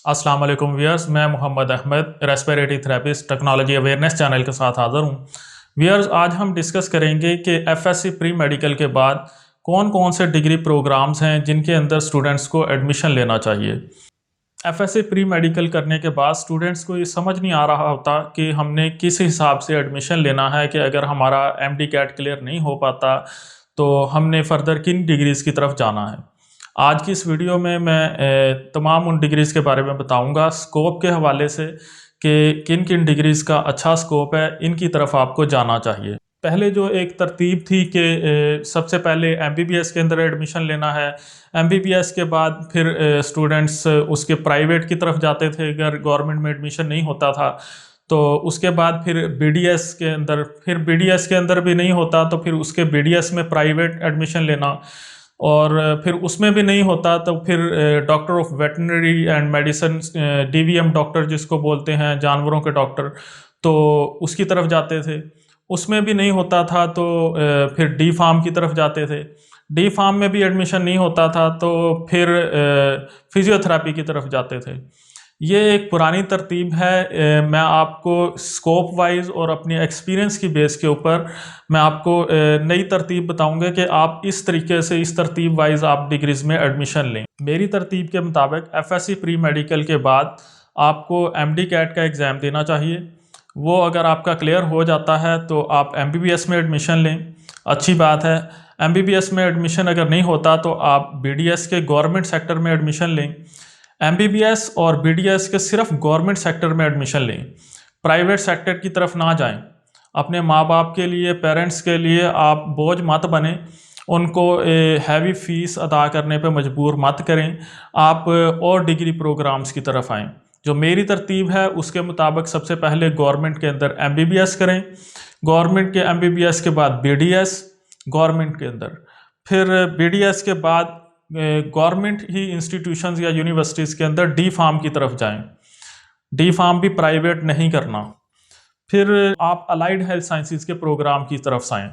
अस्सलाम वालेकुम व्यूअर्स, मैं Mohammad Ahmad respiratory therapist technology awareness channel के साथ हाज़िर हूँ। व्यूअर्स, आज हम डिस्कस करेंगे कि एफएससी प्री मेडिकल के बाद कौन कौन से डिग्री प्रोग्राम्स हैं जिनके अंदर स्टूडेंट्स को एडमिशन लेना चाहिए। एफएससी प्री मेडिकल करने के बाद स्टूडेंट्स को ये समझ नहीं आ रहा होता कि हमने किस हिसाब से एडमिशन लेना है, कि अगर हमारा एमडी कैट क्लियर नहीं हो पाता तो हमने फ़र्दर किन डिग्रीज़ की तरफ जाना है। आज की इस वीडियो में मैं तमाम उन डिग्रीज़ के बारे में बताऊंगा स्कोप के हवाले से कि किन किन डिग्रीज़ का अच्छा स्कोप है, इनकी तरफ आपको जाना चाहिए। पहले जो एक तरतीब थी कि सबसे पहले एमबीबीएस के अंदर एडमिशन लेना है, एमबीबीएस के बाद फिर स्टूडेंट्स उसके प्राइवेट की तरफ जाते थे अगर गवर्नमेंट में एडमिशन नहीं होता था तो। उसके बाद फिर बीडीएस के अंदर, फिर बीडीएस के अंदर भी नहीं होता तो फिर उसके बीडीएस में प्राइवेट एडमिशन लेना, और फिर उसमें भी नहीं होता तो फिर doctor of veterinary and medicine, DVM doctor जिसको बोलते हैं, जानवरों के डॉक्टर, तो उसकी तरफ जाते थे। उसमें भी नहीं होता था तो फिर डी फार्म की तरफ जाते थे। डी फार्म में भी एडमिशन नहीं होता था तो फिर फिजियोथेरापी की तरफ जाते थे। ये एक पुरानी तरतीब है। मैं आपको स्कोप वाइज और अपनी एक्सपीरियंस की बेस के ऊपर मैं आपको नई तरतीब बताऊंगा कि आप इस तरीके से, इस तरतीब वाइज आप डिग्रीज में एडमिशन लें। मेरी तरतीब के मुताबिक एफएससी प्री मेडिकल के बाद आपको एमडी कैट का एग्ज़ाम देना चाहिए। वो अगर आपका क्लियर हो जाता है तो आप एमबीबीएस में एडमिशन लें, अच्छी बात है। एमबीबीएस में एडमिशन अगर नहीं होता तो आप बीडीएस के गवर्नमेंट सेक्टर में एडमिशन लें। एमबीबीएस और बीडीएस के सिर्फ गवर्नमेंट सेक्टर में एडमिशन लें, प्राइवेट सेक्टर की तरफ ना जाएं। अपने माँ बाप के लिए, पेरेंट्स के लिए आप बोझ मत बने, उनको हैवी फीस अदा करने पे मजबूर मत करें। आप और डिग्री प्रोग्राम्स की तरफ आएँ। जो मेरी तरतीब है उसके मुताबिक सबसे पहले गवर्नमेंट के अंदर एमबीबीएस करें, गवर्नमेंट के एमबीबीएस के बाद बीडीएस गवर्नमेंट के अंदर, फिर बीडीएस के बाद गवर्नमेंट ही इंस्टीट्यूशंस या यूनिवर्सिटीज़ के अंदर डी फार्म की तरफ जाएं। डी फार्म भी प्राइवेट नहीं करना। फिर आप अलाइड हेल्थ साइंसेज के प्रोग्राम की तरफ आएँ।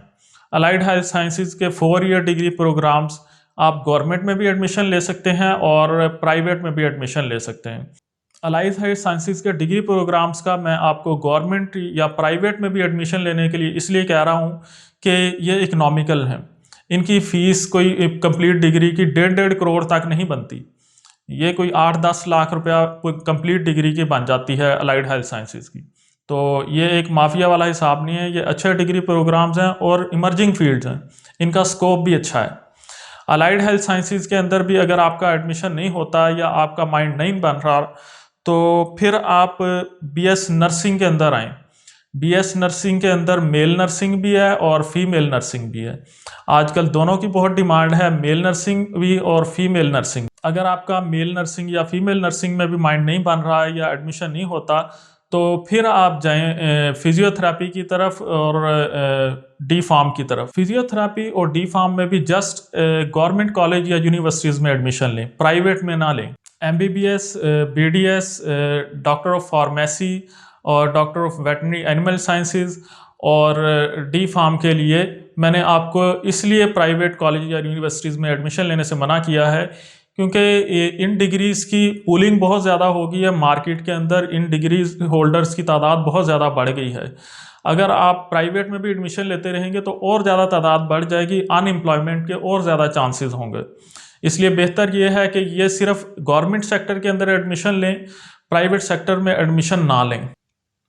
अलाइड हेल्थ साइंसेज के 4 ईयर डिग्री प्रोग्राम्स आप गवर्नमेंट में भी एडमिशन ले सकते हैं और प्राइवेट में भी एडमिशन ले सकते हैं। अलाइड हेल्थ साइंसेज के डिग्री प्रोग्राम्स का मैं आपको गवर्नमेंट या प्राइवेट में भी एडमिशन लेने के लिए इसलिए कह रहा हूँ कि ये इकनॉमिकल है। इनकी फ़ीस कोई कंप्लीट डिग्री की 1.5 करोड़ तक नहीं बनती। ये कोई 8-10 लाख रुपया कोई कंप्लीट डिग्री की बन जाती है अलाइड हेल्थ साइंसेज की। तो ये एक माफिया वाला हिसाब नहीं है। ये अच्छे डिग्री प्रोग्राम्स हैं और इमर्जिंग फील्ड्स हैं, इनका स्कोप भी अच्छा है। अलाइड हेल्थ साइंसेज के अंदर भी अगर आपका एडमिशन नहीं होता या आपका माइंड नहीं बन रहा तो फिर आप बीएस नर्सिंग के अंदर आएँ। बीएस नर्सिंग के अंदर मेल नर्सिंग भी है और फीमेल नर्सिंग भी है। आजकल दोनों की बहुत डिमांड है, मेल नर्सिंग भी और फीमेल नर्सिंग। अगर आपका मेल नर्सिंग या फीमेल नर्सिंग में भी माइंड नहीं बन रहा है या एडमिशन नहीं होता तो फिर आप जाएं फिजियोथेरापी की तरफ और डी फार्म की तरफ। फिजियोथेरापी और डी फार्म में भी जस्ट गवर्नमेंट कॉलेज या यूनिवर्सिटीज़ में एडमिशन लें, प्राइवेट में ना लें। MBBS, BDS, doctor of pharmacy और doctor of veterinary animal sciences और डी फार्म के लिए मैंने आपको इसलिए प्राइवेट कॉलेज या यूनिवर्सिटीज़ में एडमिशन लेने से मना किया है क्योंकि इन डिग्रीज़ की पूलिंग बहुत ज़्यादा हो गई है मार्केट के अंदर। इन डिग्रीज होल्डर्स की तादाद बहुत ज़्यादा बढ़ गई है। अगर आप प्राइवेट में भी एडमिशन लेते रहेंगे तो और ज़्यादा तादाद बढ़ जाएगी, अनएम्प्लॉयमेंट के और ज़्यादा चांसेस होंगे। इसलिए बेहतर ये है कि ये सिर्फ गवर्नमेंट सेक्टर के अंदर एडमिशन लें, प्राइवेट सेक्टर में एडमिशन ना लें।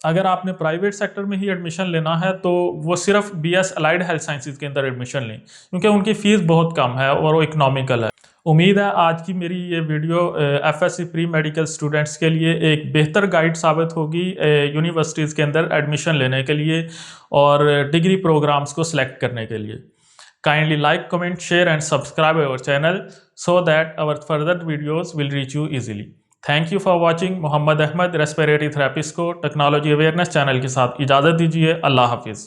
अगर आपने प्राइवेट सेक्टर में ही एडमिशन लेना है तो वो सिर्फ बीएस अलाइड हेल्थ साइंसेज के अंदर एडमिशन लें क्योंकि उनकी फ़ीस बहुत कम है और वो इकनॉमिकल है। उम्मीद है आज की मेरी ये video FSc pre medical students के लिए एक बेहतर गाइड साबित होगी यूनिवर्सिटीज़ के अंदर एडमिशन लेने के लिए और डिग्री प्रोग्राम्स को सिलेक्ट करने के लिए। Kindly like, comment, share and subscribe our channel so that our further videos will reach you easily. Thank you for watching। Mohammad Ahmad respiratory therapist को टेक्नोलॉजी अवेयरनेस चैनल के साथ इजाज़त दीजिए। अल्लाह हाफिज़।